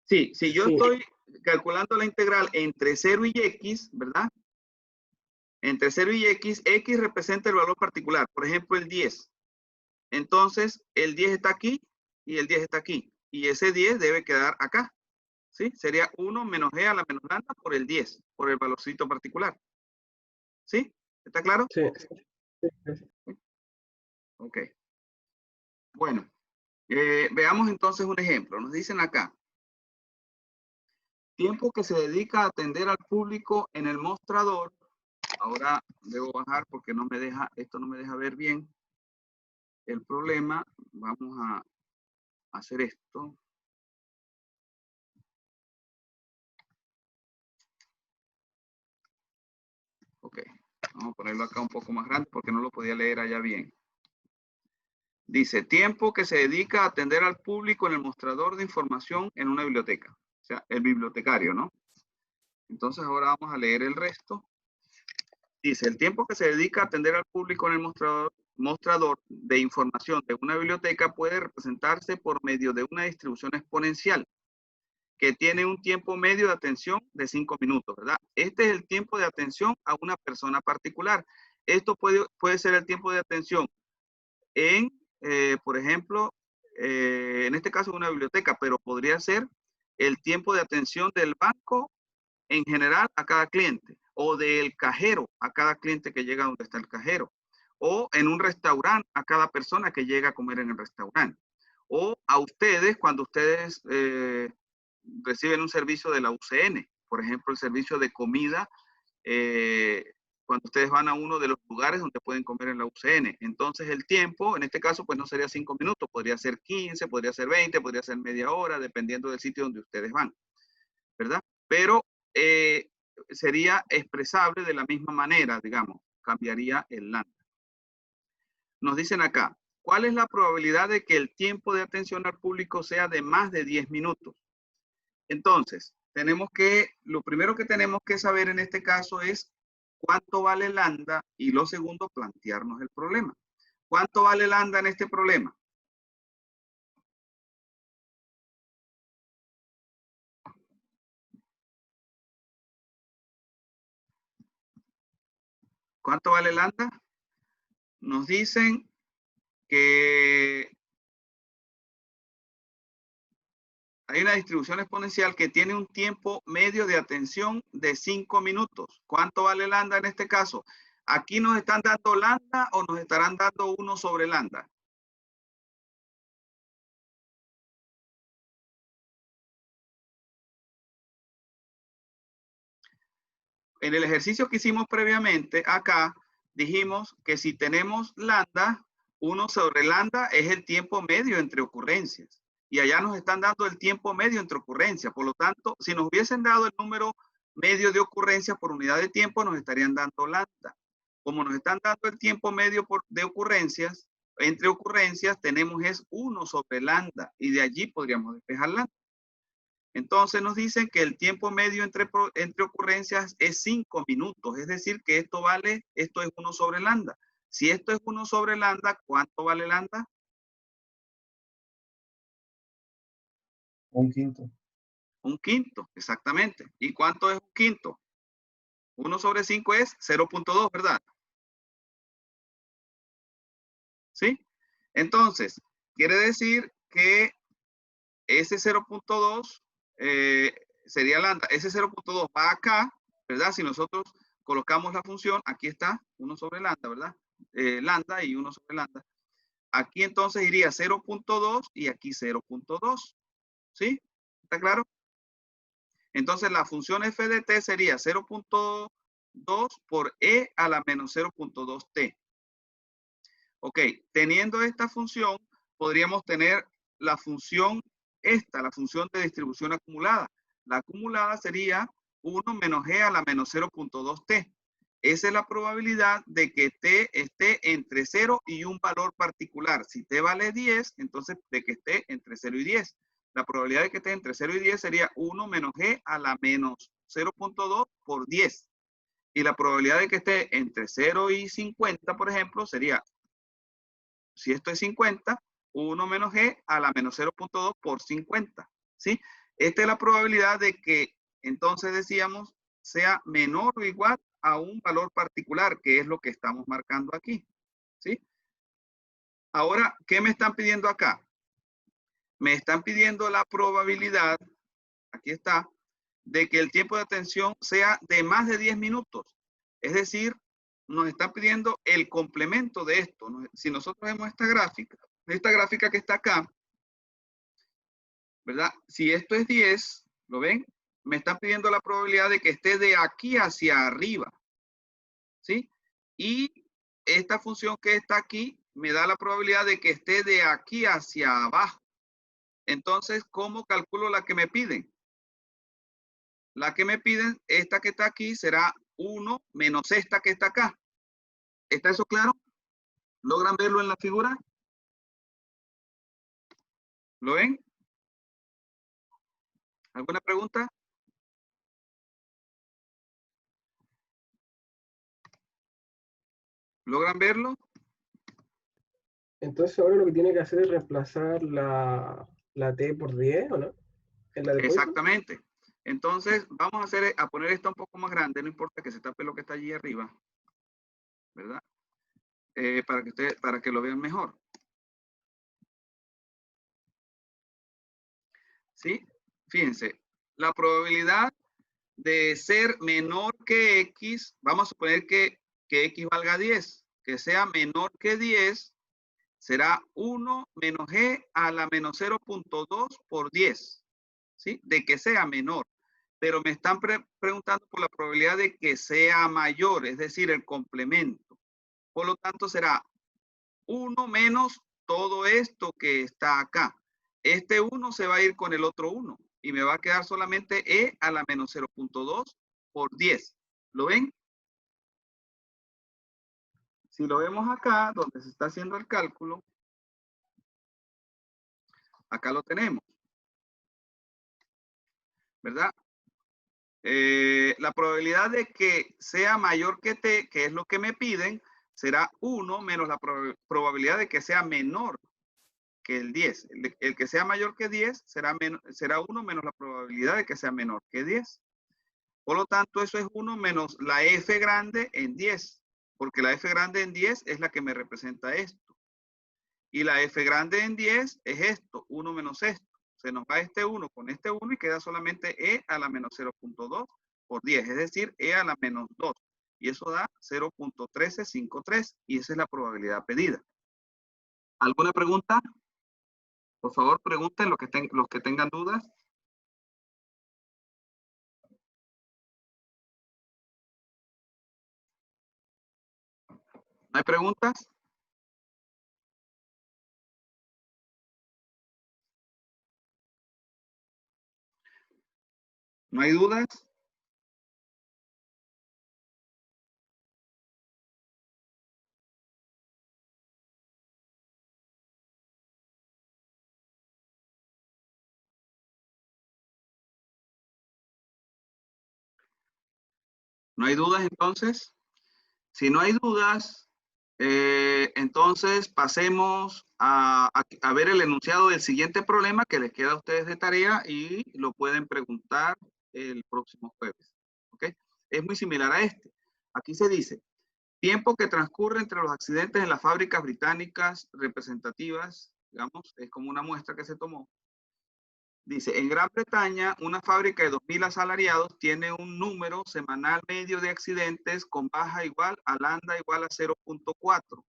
Sí, si yo Sí. estoy calculando la integral entre 0 y x, ¿verdad? Entre 0 y x representa el valor particular, por ejemplo, el 10. Entonces, el 10 está aquí y el 10 está aquí. Y ese 10 debe quedar acá, ¿sí? Sería 1 menos g a la menos lambda por el 10, por el valorcito particular. ¿Sí? ¿Está claro? Sí. Ok. Bueno, veamos entonces un ejemplo. Nos dicen acá. Tiempo que se dedica a atender al público en el mostrador. Ahora debo bajar porque no me deja, esto no me deja ver bien el problema. Vamos a hacer esto. Ok, vamos a ponerlo acá un poco más grande porque no lo podía leer allá bien. Dice, tiempo que se dedica a atender al público en el mostrador de información en una biblioteca. O sea, el bibliotecario, ¿no? Entonces ahora vamos a leer el resto. Dice, el tiempo que se dedica a atender al público en el mostrador de información de una biblioteca puede representarse por medio de una distribución exponencial que tiene un tiempo medio de atención de 5 minutos, ¿verdad? Este es el tiempo de atención a una persona particular. Esto puede ser el tiempo de atención en, por ejemplo, en este caso una biblioteca, pero podría ser el tiempo de atención del banco en general a cada cliente, o del cajero a cada cliente que llega donde está el cajero, o en un restaurante a cada persona que llega a comer en el restaurante, o a ustedes cuando ustedes reciben un servicio de la UCN, por ejemplo, el servicio de comida, cuando ustedes van a uno de los lugares donde pueden comer en la UCN. Entonces el tiempo, en este caso, pues no sería 5 minutos, podría ser 15, podría ser 20, podría ser media hora, dependiendo del sitio donde ustedes van, ¿verdad? Pero sería expresable de la misma manera, digamos, cambiaría el lambda. Nos dicen acá, ¿cuál es la probabilidad de que el tiempo de atención al público sea de más de 10 minutos? Entonces, lo primero que tenemos que saber en este caso es cuánto vale lambda y lo segundo, plantearnos el problema. ¿Cuánto vale lambda en este problema? ¿Cuánto vale lambda? Nos dicen que hay una distribución exponencial que tiene un tiempo medio de atención de 5 minutos. ¿Cuánto vale lambda en este caso? ¿Aquí nos están dando lambda o nos estarán dando 1 sobre lambda? En el ejercicio que hicimos previamente, acá dijimos que si tenemos lambda, 1 sobre lambda es el tiempo medio entre ocurrencias. Y allá nos están dando el tiempo medio entre ocurrencias. Por lo tanto, si nos hubiesen dado el número medio de ocurrencias por unidad de tiempo, nos estarían dando lambda. Como nos están dando el tiempo medio de ocurrencias, entre ocurrencias tenemos es 1 sobre lambda. Y de allí podríamos despejar lambda. Entonces nos dicen que el tiempo medio entre ocurrencias es 5 minutos. Es decir, que esto es 1 sobre lambda. Si esto es 1 sobre lambda, ¿cuánto vale lambda? Un quinto. Un quinto, exactamente. ¿Y cuánto es un quinto? 1 sobre 5 es 0.2, ¿verdad? ¿Sí? Entonces, quiere decir que ese 0.2 sería lambda. Ese 0.2 va acá, ¿verdad? Si nosotros colocamos la función, aquí está 1 sobre lambda, ¿verdad? Lambda y 1 sobre lambda. Aquí entonces iría 0.2 y aquí 0.2. ¿Sí? ¿Está claro? Entonces la función f de t sería 0.2 por e a la menos 0.2t. Ok, teniendo esta función, podríamos tener la función la función de distribución acumulada. La acumulada sería 1 menos g a la menos 0.2t. Esa es la probabilidad de que t esté entre 0 y un valor particular. Si t vale 10, entonces de que esté entre 0 y 10. La probabilidad de que esté entre 0 y 10 sería 1 menos g a la menos 0.2 por 10. Y la probabilidad de que esté entre 0 y 50, por ejemplo, sería, si esto es 50, 1 menos g a la menos 0.2 por 50. ¿Sí? Esta es la probabilidad de que entonces decíamos, sea menor o igual a un valor particular, que es lo que estamos marcando aquí, ¿sí? Ahora, ¿qué me están pidiendo acá? Me están pidiendo la probabilidad, aquí está, de que el tiempo de atención sea de más de 10 minutos. Es decir, nos están pidiendo el complemento de esto. Si nosotros vemos esta gráfica que está acá, ¿verdad? Si esto es 10, ¿lo ven? Me están pidiendo la probabilidad de que esté de aquí hacia arriba, ¿sí? Y esta función que está aquí me da la probabilidad de que esté de aquí hacia abajo. Entonces, ¿cómo calculo la que me piden? La que me piden, esta que está aquí, será 1 menos esta que está acá. ¿Está eso claro? ¿Logran verlo en la figura? ¿Lo ven? ¿Alguna pregunta? ¿Logran verlo? Entonces ahora lo que tiene que hacer es reemplazar la T por 10, ¿o no? En la de Poisson. Exactamente. Entonces, vamos a poner esto un poco más grande, no importa que se tape lo que está allí arriba, ¿verdad? Para que lo vean mejor. ¿Sí? Fíjense, la probabilidad de ser menor que X, vamos a suponer que X valga 10, que sea menor que 10, será 1 menos G a la menos 0.2 por 10, ¿sí? De que sea menor. Pero me están preguntando por la probabilidad de que sea mayor, es decir, el complemento. Por lo tanto, será 1 menos todo esto que está acá. Este 1 se va a ir con el otro 1 y me va a quedar solamente E a la menos 0.2 por 10. ¿Lo ven? Si lo vemos acá, donde se está haciendo el cálculo, acá lo tenemos, ¿verdad? La probabilidad de que sea mayor que T, que es lo que me piden, será 1 menos la probabilidad de que sea menor que el 10. El que sea mayor que 10 será 1 menos la probabilidad de que sea menor que 10. Por lo tanto, eso es 1 menos la F grande en 10, porque la F grande en 10 es la que me representa esto. Y la F grande en 10 es esto, 1 menos esto. Se nos va este 1 con este 1 y queda solamente E a la menos 0.2 por 10, es decir, E a la menos 2. Y eso da 0.1353 y esa es la probabilidad pedida. ¿Alguna pregunta? Por favor, pregunten los que tengan dudas. ¿No hay preguntas? ¿No hay dudas? ¿No hay dudas entonces? Si no hay dudas, entonces pasemos a ver el enunciado del siguiente problema que les queda a ustedes de tarea y lo pueden preguntar el próximo jueves. ¿Ok? Es muy similar a este. Aquí se dice, tiempo que transcurre entre los accidentes en las fábricas británicas representativas, digamos, es como una muestra que se tomó. Dice, en Gran Bretaña, una fábrica de 2.000 asalariados tiene un número semanal medio de accidentes con baja igual a lambda igual a 0.4.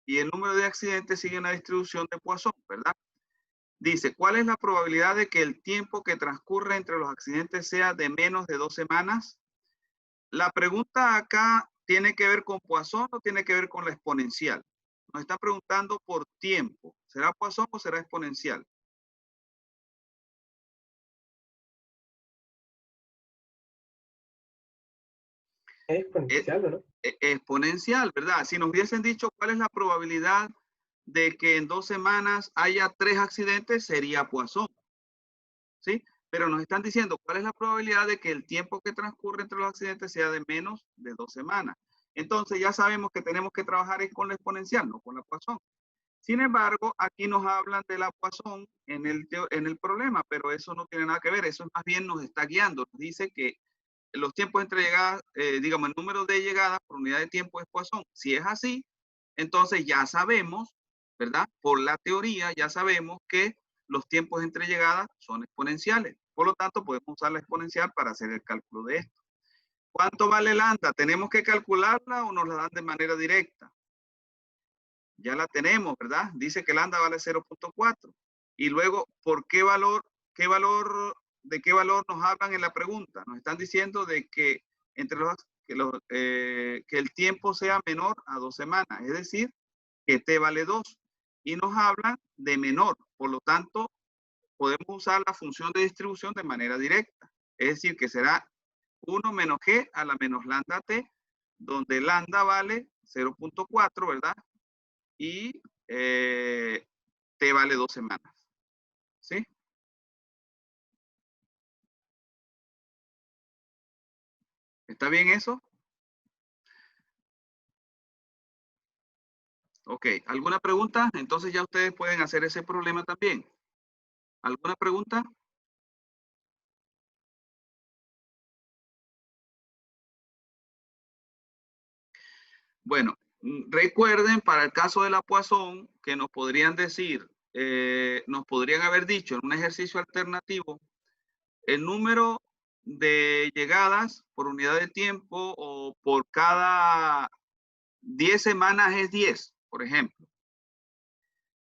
Y el número de accidentes sigue una distribución de Poisson, ¿verdad? Dice, ¿cuál es la probabilidad de que el tiempo que transcurre entre los accidentes sea de menos de 2 semanas? La pregunta acá tiene que ver con Poisson o tiene que ver con la exponencial. Nos está preguntando por tiempo. ¿Será Poisson o será exponencial? Es exponencial, ¿o no? Exponencial, ¿verdad? Si nos hubiesen dicho cuál es la probabilidad de que en 2 semanas haya 3 accidentes, sería Poisson, ¿sí? Pero nos están diciendo cuál es la probabilidad de que el tiempo que transcurre entre los accidentes sea de menos de 2 semanas. Entonces ya sabemos que tenemos que trabajar con la exponencial, no con la Poisson. Sin embargo, aquí nos hablan de la Poisson en el problema, pero eso no tiene nada que ver. Eso más bien nos está guiando. Nos dice que los tiempos entre llegadas, digamos, el número de llegadas por unidad de tiempo es Poisson. Si es así, entonces ya sabemos, ¿verdad? Por la teoría ya sabemos que los tiempos entre llegadas son exponenciales. Por lo tanto, podemos usar la exponencial para hacer el cálculo de esto. ¿Cuánto vale lambda? ¿Tenemos que calcularla o nos la dan de manera directa? Ya la tenemos, ¿verdad? Dice que lambda vale 0.4. Y luego, ¿por qué valor, de qué valor nos hablan en la pregunta? Nos están diciendo de que que el tiempo sea menor a 2 semanas, es decir, que t vale 2. Y nos hablan de menor, por lo tanto, podemos usar la función de distribución de manera directa. Es decir, que será 1 menos g a la menos lambda t, donde lambda vale 0.4, ¿verdad? Y t vale 2 semanas. ¿Sí? ¿Está bien eso? Ok. ¿Alguna pregunta? Entonces ya ustedes pueden hacer ese problema también. ¿Alguna pregunta? Bueno, recuerden para el caso de la Poisson que nos podrían decir, nos podrían haber dicho en un ejercicio alternativo el número de llegadas por unidad de tiempo o por cada 10 semanas es 10, por ejemplo.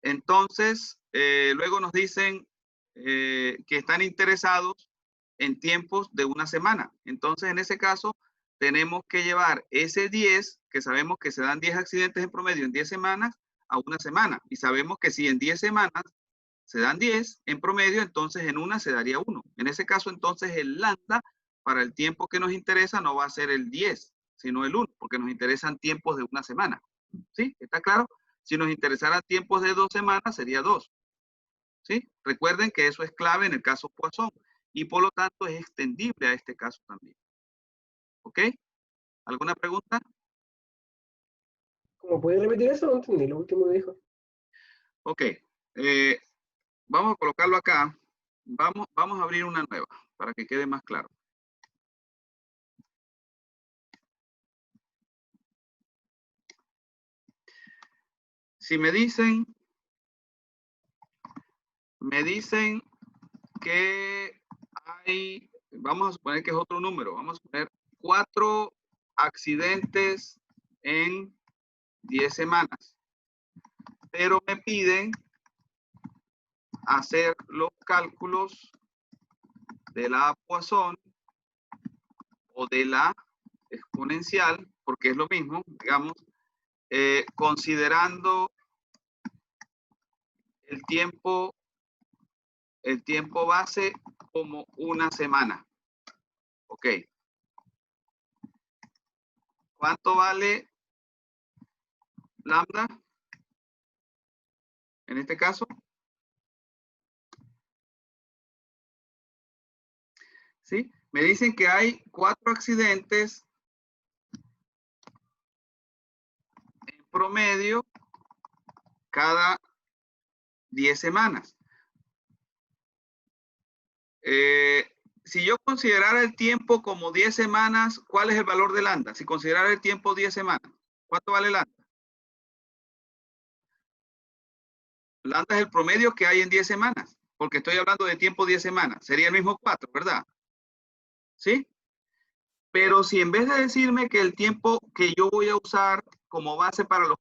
Entonces, luego nos dicen que están interesados en tiempos de una semana. Entonces, en ese caso, tenemos que llevar ese 10, que sabemos que se dan 10 accidentes en promedio en 10 semanas, a una semana. Y sabemos que si en 10 semanas se dan 10 en promedio, entonces en una se daría 1. En ese caso, entonces, el lambda para el tiempo que nos interesa no va a ser el 10, sino el 1, porque nos interesan tiempos de una semana. ¿Sí? ¿Está claro? Si nos interesara tiempos de 2 semanas, sería 2. ¿Sí? Recuerden que eso es clave en el caso Poisson y por lo tanto es extendible a este caso también. ¿Ok? ¿Alguna pregunta? ¿Cómo puede repetir eso? No entendí lo último que dijo. Ok. Vamos a colocarlo acá. Vamos a abrir una nueva para que quede más claro. Si me dicen que hay, vamos a suponer que es otro número, vamos a suponer 4 accidentes en 10 semanas, pero me piden hacer los cálculos de la Poisson o de la exponencial, porque es lo mismo, digamos, considerando el tiempo base como una semana. Ok. ¿Cuánto vale lambda? En este caso. ¿Sí? Me dicen que hay 4 accidentes en promedio cada 10 semanas. Si yo considerara el tiempo como 10 semanas, ¿cuál es el valor de lambda? Si considerara el tiempo 10 semanas, ¿cuánto vale lambda? Lambda es el promedio que hay en 10 semanas, porque estoy hablando de tiempo 10 semanas. Sería el mismo 4, ¿verdad? ¿Sí? Pero si en vez de decirme que el tiempo que yo voy a usar como base para los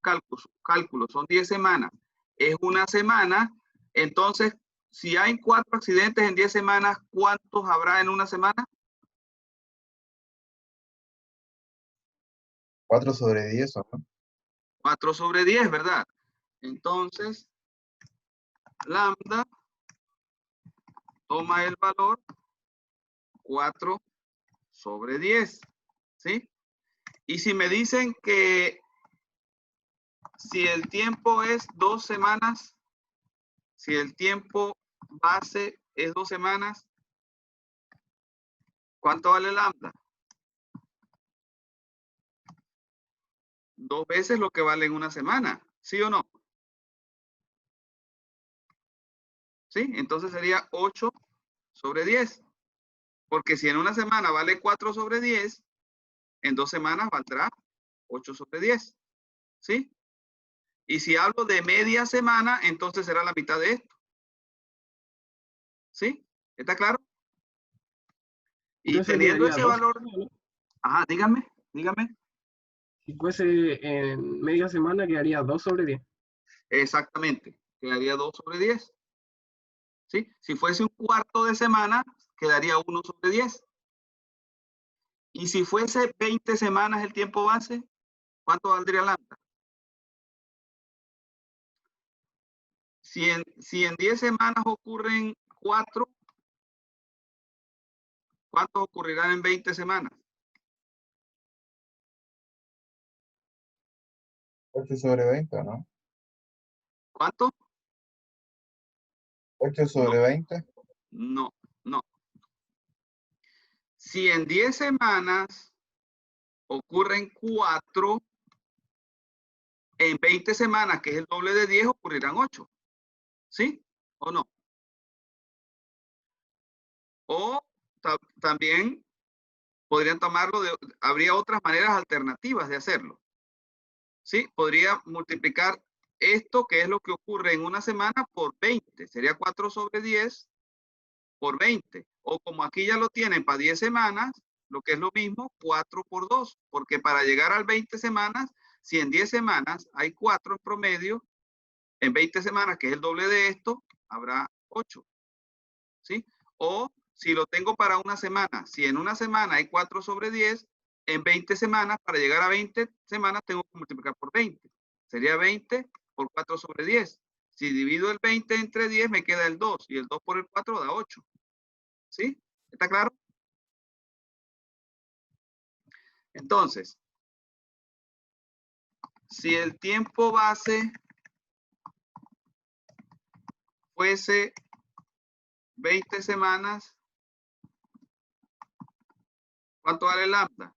cálculos son 10 semanas, es una semana, entonces, si hay 4 accidentes en 10 semanas, ¿cuántos habrá en una semana? 4 sobre 10, ¿no? 4 sobre 10, ¿verdad? Entonces, lambda toma el valor 4 sobre 10, ¿sí? Y si me dicen que si el tiempo es 2 semanas, si el tiempo base es 2 semanas, ¿cuánto vale lambda? 2 veces lo que vale en una semana, ¿sí o no? ¿Sí? Entonces sería 8 sobre 10. Porque si en una semana vale 4 sobre 10, en 2 semanas valdrá 8 sobre 10. ¿Sí? Y si hablo de media semana, entonces será la mitad de esto. ¿Sí? ¿Está claro? Y Entonces teniendo quedaría ese 2 valor, sobre 10, ¿no? ajá, dígame. Si fuese en media semana, quedaría 2 sobre 10. Exactamente. Quedaría 2 sobre 10. ¿Sí? Si fuese un cuarto de semana, quedaría 1 sobre 10. Y si fuese 20 semanas el tiempo base, ¿cuánto valdría lambda? Si en 10 semanas ocurren 4, ¿cuántos ocurrirán en 20 semanas? 8 sobre 20, ¿no? ¿Cuánto? 8 No, sobre 20. no, no. Si en 10 semanas ocurren 4, en 20 semanas, que es el doble de 10, ocurrirán 8. ¿Sí o no? O también podrían tomarlo habría otras maneras alternativas de hacerlo. ¿Sí? Podría multiplicar esto, que es lo que ocurre en una semana, por 20. Sería 4 sobre 10 por 20. O como aquí ya lo tienen para 10 semanas, lo que es lo mismo, 4 por 2. Porque para llegar al 20 semanas, si en 10 semanas hay 4 en promedio, en 20 semanas, que es el doble de esto, habrá 8. ¿Sí? O si lo tengo para una semana, si en una semana hay 4 sobre 10, en 20 semanas, para llegar a 20 semanas, tengo que multiplicar por 20. Sería 20 por 4 sobre 10. Si divido el 20 entre 10, me queda el 2. Y el 2 por el 4 da 8. ¿Sí? ¿Está claro? Entonces, si el tiempo base fuese 20 semanas, ¿cuánto vale lambda?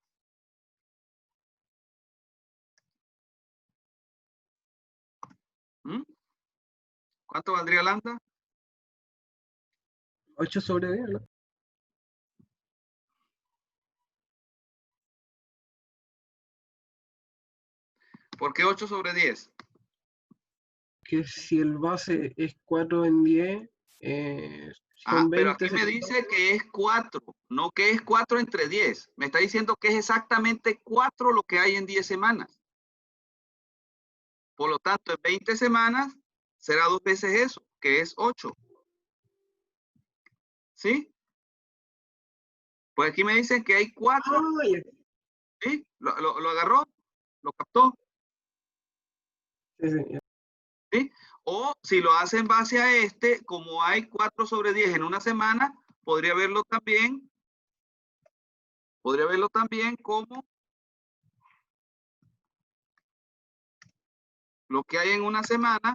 ¿Mm? ¿Cuánto valdría lambda? 8 sobre 10, ¿no? ¿Por qué 8 sobre 10? Que si el base es 4 en 10, Ah, son pero 20 aquí me segundos. dice que es 4, no que es 4 entre 10. Me está diciendo que es exactamente 4 lo que hay en 10 semanas. Por lo tanto, en 20 semanas será 2 veces eso, que es 8. ¿Sí? Pues aquí me dicen que hay 4. Ah, ¿Sí? ¿Lo agarró? ¿Lo captó? sí, sí, ¿Sí? O si lo hace en base a este, como hay 4 sobre 10 en una semana, podría verlo también como lo que hay en una semana,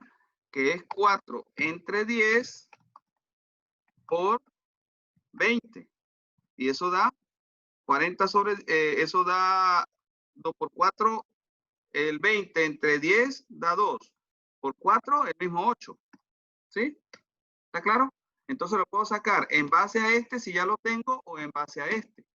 que es 4 entre 10 por 20. Y eso da 40 sobre, eso da 2 por 4, el 20 entre 10 da 2. Por 4, el mismo 8. ¿Sí? ¿Está claro? Entonces lo puedo sacar en base a este, si ya lo tengo, o en base a este.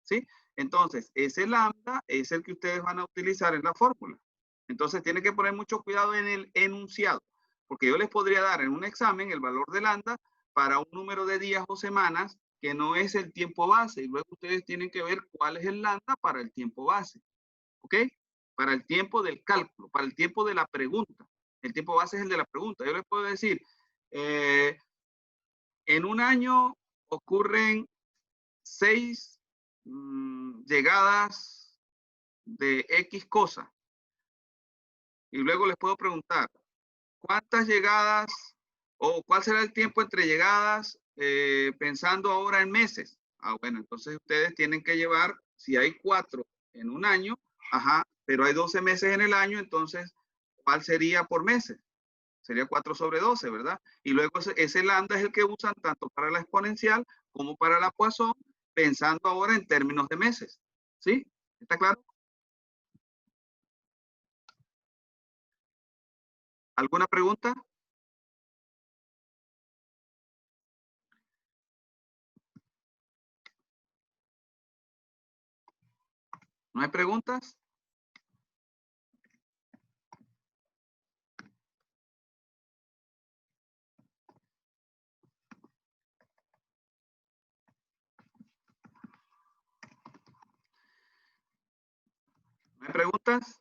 ¿Sí? Entonces, ese lambda es el que ustedes van a utilizar en la fórmula. Entonces, tienen que poner mucho cuidado en el enunciado, porque yo les podría dar en un examen el valor de lambda para un número de días o semanas que no es el tiempo base, y luego ustedes tienen que ver cuál es el lambda para el tiempo base. ¿Ok? Para el tiempo del cálculo, para el tiempo de la pregunta. El tiempo base es el de la pregunta. Yo les puedo decir, en un año ocurren 6 llegadas de X cosa. Y luego les puedo preguntar, ¿cuántas llegadas o cuál será el tiempo entre llegadas pensando ahora en meses? Ah, bueno, entonces ustedes tienen que llevar, si hay 4 en un año, ajá, pero hay 12 meses en el año, entonces, ¿cuál sería por meses? Sería 4 sobre 12, ¿verdad? Y luego ese lambda es el que usan tanto para la exponencial como para la Poisson, pensando ahora en términos de meses. ¿Sí? ¿Está claro? ¿Alguna pregunta? ¿No hay preguntas? ¿No hay preguntas?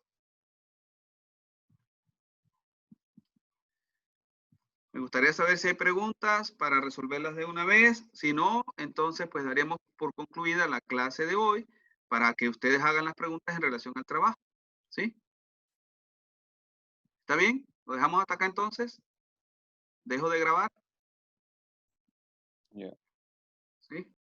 Me gustaría saber si hay preguntas para resolverlas de una vez. Si no, entonces pues daríamos por concluida la clase de hoy para que ustedes hagan las preguntas en relación al trabajo. ¿Sí? ¿Está bien? ¿Lo dejamos hasta acá entonces? ¿Dejo de grabar? Ya.